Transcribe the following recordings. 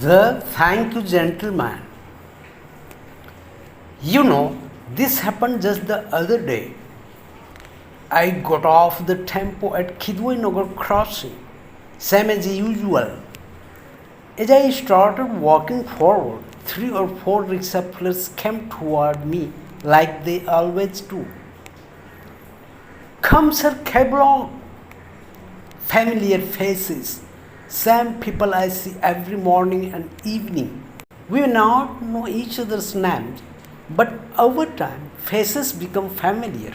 The thank you, gentleman. This happened just the other day. I got off the tempo at Kidwai Nagar crossing, same as usual. As I started walking forward, three or four rickshaw pullers came toward me like they always do. Come, sir, cab along. Familiar faces, same people I see every morning and evening. We may not know each other's names, but over time, faces become familiar,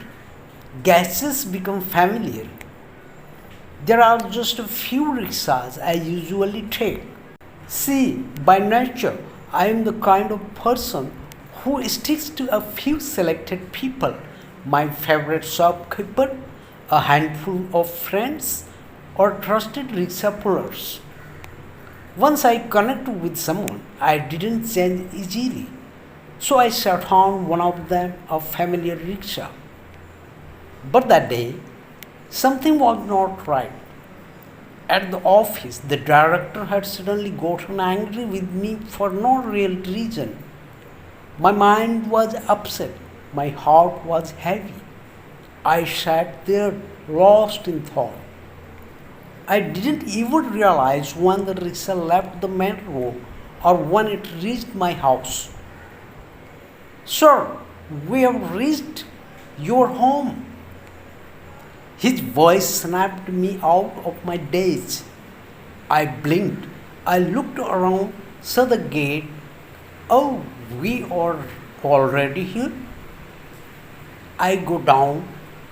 gases become familiar. There are just a few rickshaws I usually take. See, by nature, I am the kind of person who sticks to a few selected people, my favorite shopkeeper, a handful of friends, or trusted rickshaw pullers. Once I connected with someone, I didn't change easily. So I sat on one of them, a familiar rickshaw. But that day, something was not right. At the office, the director had suddenly gotten angry with me for no real reason. My mind was upset. My heart was heavy. I sat there lost in thought. I didn't even realize when the rickshaw left the main road or when it reached my house. Sir, we have reached your home. His voice snapped me out of my daze. I blinked. I looked around, saw the gate. Oh, we are already here. I go down,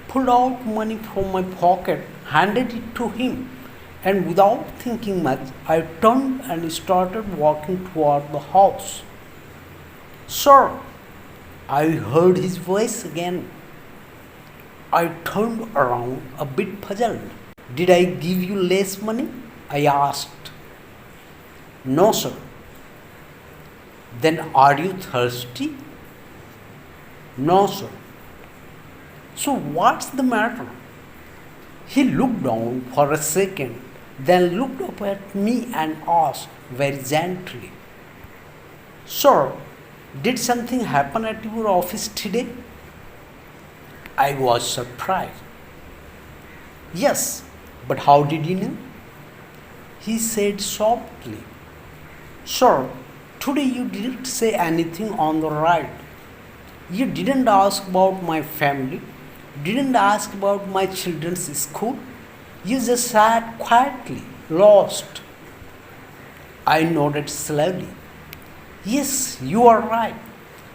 pulled out money from my pocket, handed it to him, and without thinking much, I turned and started walking toward the house. Sir, I heard his voice again. I turned around a bit puzzled. Did I give you less money? I asked. No, sir. Then are you thirsty? No, sir. So what's the matter? He looked down for a second, then looked up at me and asked very gently, Sir, did something happen at your office today? I was surprised. Yes, but how did you know? He said softly, Sir, today you didn't say anything on the ride. You didn't ask about my family, didn't ask about my children's school. You just sat quietly, lost. I nodded slowly. Yes, you are right.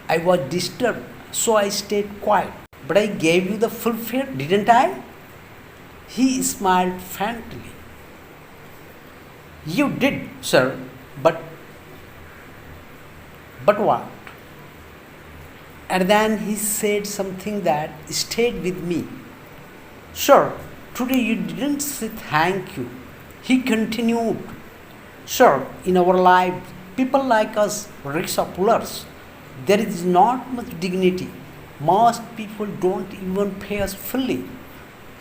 I was disturbed, so I stayed quiet. But I gave you the full fare, didn't I? He smiled faintly. You did, sir, but what? And then he said something that stayed with me. Sir, today you didn't say thank you. He continued. Sir, in our lives, people like us, rickshaw pullers, there is not much dignity. Most people don't even pay us fully.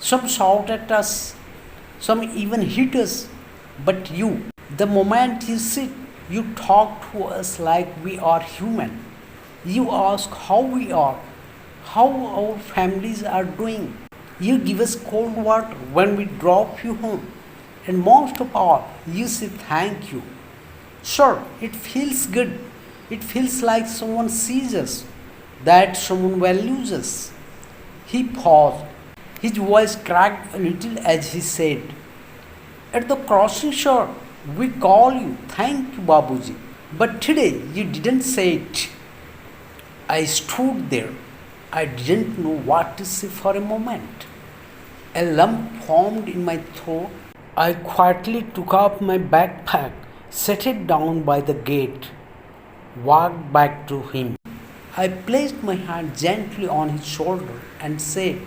Some shout at us, some even hit us. But you, the moment you sit, you talk to us like we are human. You ask how we are, how our families are doing. You give us cold water when we drop you home. And most of all, you say thank you. Sure, it feels good. It feels like someone sees us, that someone values us. He paused. His voice cracked a little as he said, At the crossing, sir, we call you. Thank you, Babuji. But today you didn't say it. I stood there. I didn't know what to say for a moment. A lump formed in my throat. I quietly took up my backpack, set it down by the gate, walked back to him. I placed my hand gently on his shoulder and said,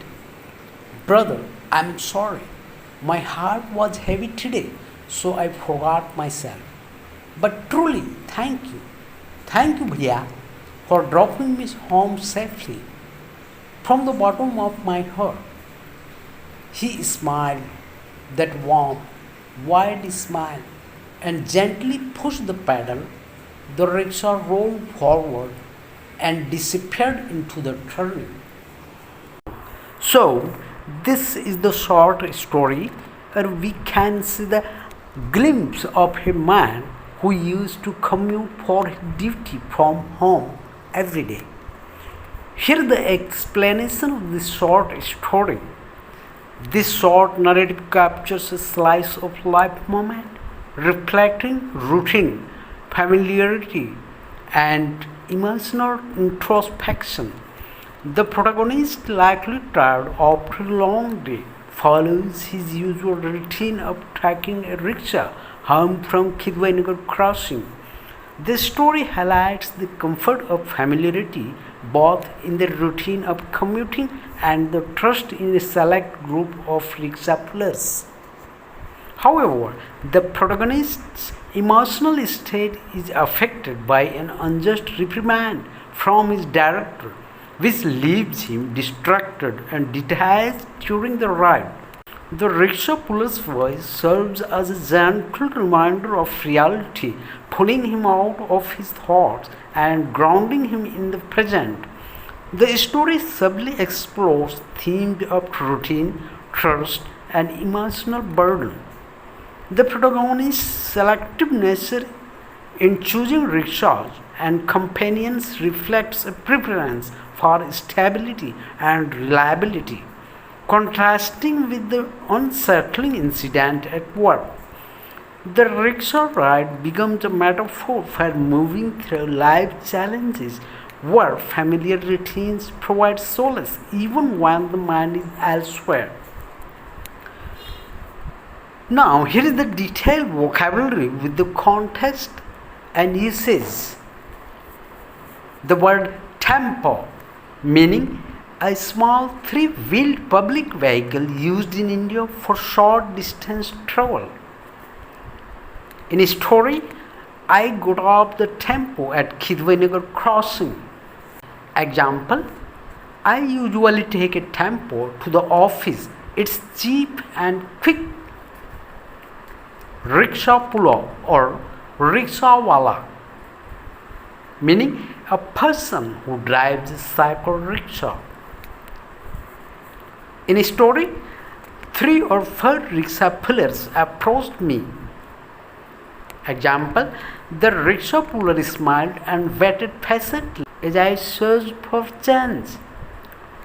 Brother, I'm sorry. My heart was heavy today, so I forgot myself. But truly, thank you. Thank you, Bhaiya, for dropping me home safely. From the bottom of my heart, he smiled, that warm, wide smile. and gently pushed the pedal. The rickshaw rolled forward and disappeared into the turning. So, this is the short story where we can see the glimpse of a man who used to commute for his duty from home every day. Here the explanation of this short story. This short narrative captures a slice of life moment, reflecting routine, familiarity, and emotional introspection. The protagonist, likely tired after a long day, follows his usual routine of taking a rickshaw home from Kidwaynagar crossing. The story highlights the comfort of familiarity both in the routine of commuting and the trust in a select group of rickshaw pullers. However, the protagonist's emotional state is affected by an unjust reprimand from his director, which leaves him distracted and detached during the ride. The rickshaw puller's voice serves as a gentle reminder of reality, pulling him out of his thoughts and grounding him in the present. The story subtly explores themes of routine, trust, and emotional burden. The protagonist's selective nature in choosing rickshaws and companions reflects a preference for stability and reliability, contrasting with the unsettling incident at work. The rickshaw ride becomes a metaphor for moving through life challenges where familiar routines provide solace even when the mind is elsewhere. Now, here is the detailed vocabulary with the context and usage. The word tempo, meaning a small three-wheeled public vehicle used in India for short distance travel. In a story, I got off the tempo at Kidwaynagar crossing. Example, I usually take a tempo to the office. It's cheap and quick. Rickshaw puller or rickshawwala, meaning a person who drives a cycle rickshaw. In a story, 3 or 4 rickshaw pullers approached me. Example, the rickshaw puller smiled and waited patiently as I searched for change.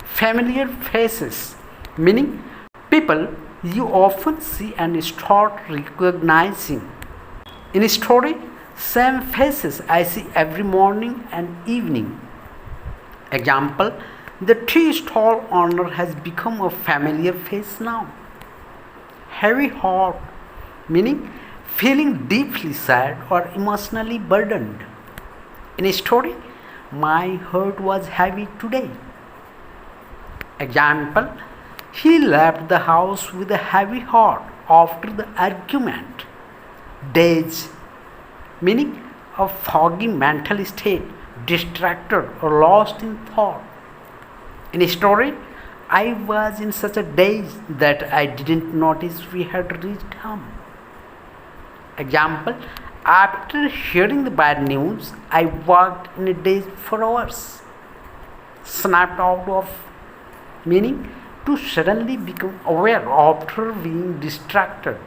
Familiar faces, meaning people you often see and start recognizing. In a story, same faces I see every morning and evening. Example, the tea stall owner has become a familiar face now. Heavy heart, meaning feeling deeply sad or emotionally burdened. In a story, my heart was heavy today. Example, he left the house with a heavy heart after the argument. Daze, meaning a foggy mental state, distracted or lost in thought. In a story, I was in such a daze that I didn't notice we had reached home. Example, after hearing the bad news, I walked in a daze for hours. Snapped out of, meaning to suddenly become aware after being distracted.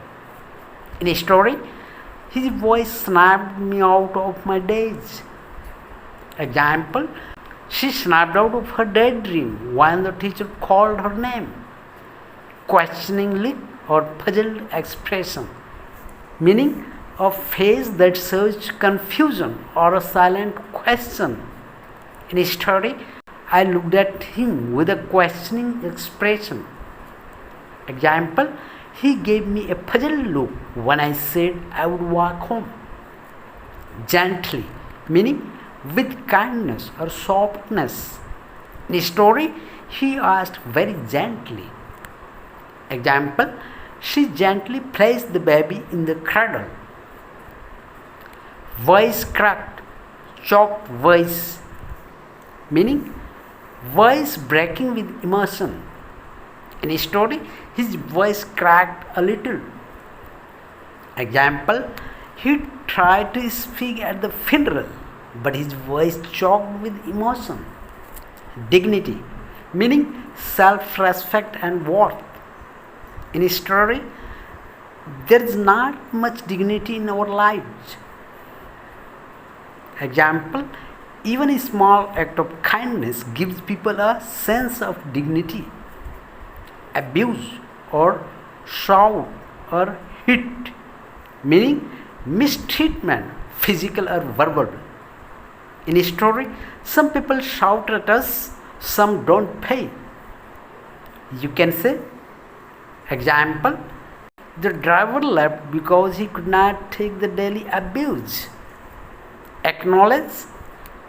In a story, his voice snapped me out of my daze. Example, she snapped out of her daydream when the teacher called her name. Questioning look or puzzled expression, meaning a face that shows confusion or a silent question. In a story, I looked at him with a questioning expression. Example, he gave me a puzzled look when I said I would walk home. Gently, meaning with kindness or softness. In a story, he asked very gently. Example, she gently placed the baby in the cradle. Voice cracked, choked voice, meaning voice breaking with emotion. In a story, his voice cracked a little. Example, He tried to speak at the funeral, but his voice choked with emotion. Dignity, meaning self respect and worth. In his story, there is not much dignity in our lives. Example, even a small act of kindness gives people a sense of dignity. Abuse or shout or hit, meaning mistreatment, physical or verbal. In a story, some people shout at us, some don't pay. You can say, example, the driver left because he could not take the daily abuse. Acknowledge,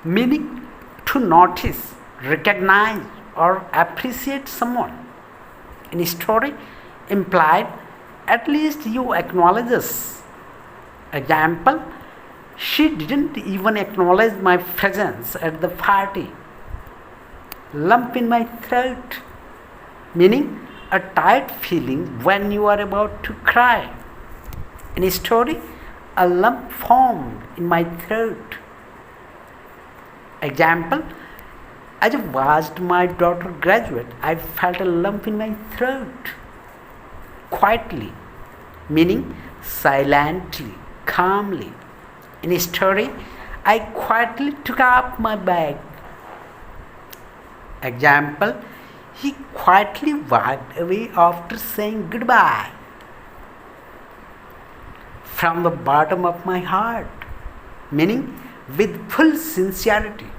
meaning to notice, recognize, or appreciate someone. In a story, implied, at least you acknowledge us. Example, she didn't even acknowledge my presence at the party. Lump in my throat, meaning a tight feeling when you are about to cry. In a story, a lump formed in my throat. Example, as I watched my daughter graduate, I felt a lump in my throat. Quietly, meaning silently, calmly. In a story, I quietly took up my bag. Example, he quietly walked away after saying goodbye. From the bottom of my heart, meaning with full sincerity.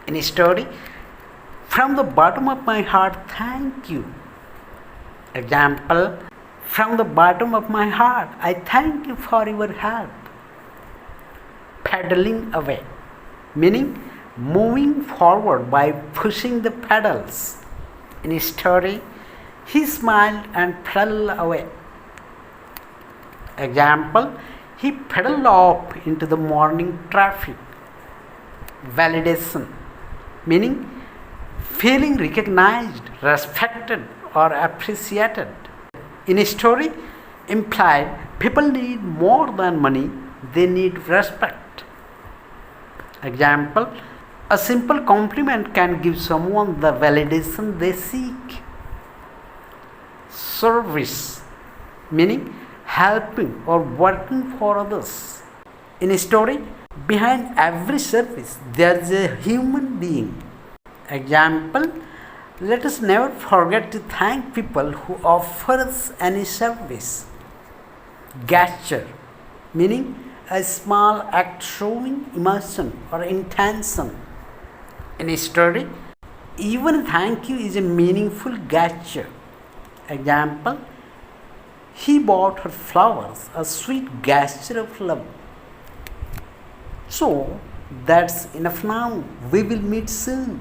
In a story, from the bottom of my heart, thank you. Example, from the bottom of my heart, I thank you for your help. Pedaling away, meaning moving forward by pushing the pedals. In a story, he smiled and pedaled away. Example, he pedaled off into the morning traffic. Validation, meaning feeling recognized, respected, or appreciated. In a story, implied, people need more than money, they need respect. Example, a simple compliment can give someone the validation they seek. Service, meaning helping or working for others. In a story, behind every service there is a human being. Example, let us never forget to thank people who offer us any service. Gesture, meaning a small act showing emotion or intention. In a story, even thank you is a meaningful gesture. Example, he bought her flowers, a sweet gesture of love. So, that's enough now. We will meet soon.